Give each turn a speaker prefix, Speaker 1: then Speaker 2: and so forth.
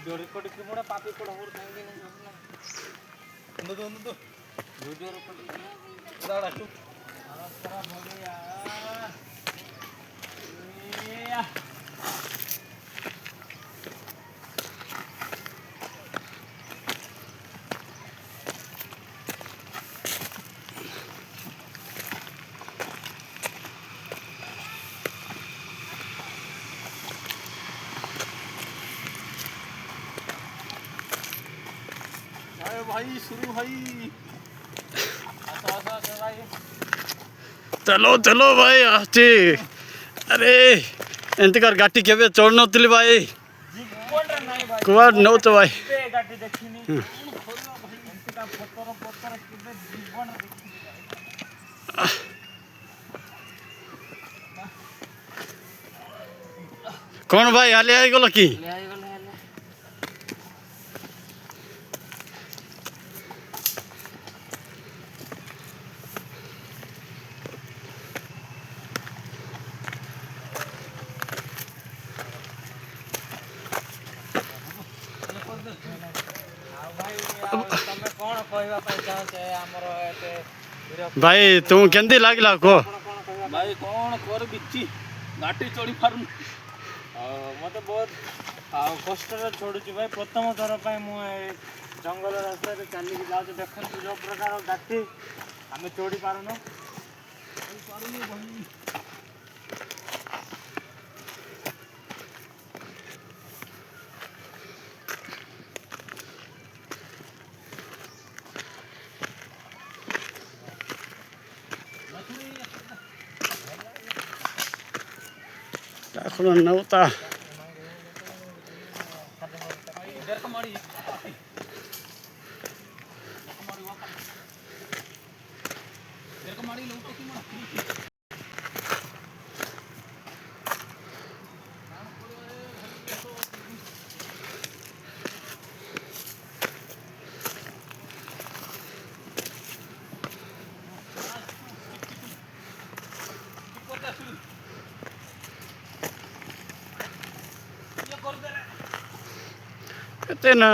Speaker 1: video record की मोड़ा पापी को और कहेंगे नहीं हमने दो वीडियो रिकॉर्ड दाड़ा तू हालत खराब हो गई यार ये भाई शुरू भाई भाई
Speaker 2: चलो चलो भाई आचे अरे एंतकार गाटी केबे चढ़ नथिली भाई कुआड नौ तो भाई
Speaker 1: गाटी देखिनी खोलो भाई एंतका पत्थर केबे जीवन देखिनी
Speaker 2: कौन भाई हाले आई गलो की
Speaker 1: ले आई गले
Speaker 2: भाई तू केंदी लागला को
Speaker 1: भाई कौन कर बिची गाटी चढ़ी पारु मत बहुत कष्ट छोड़ुची भाई प्रथम थर पर जंगल रास्ता चलिए जाऊँ देखते जो प्रकार गाटी आम चढ़ी पारुन
Speaker 2: এখন নৌতা কেতে না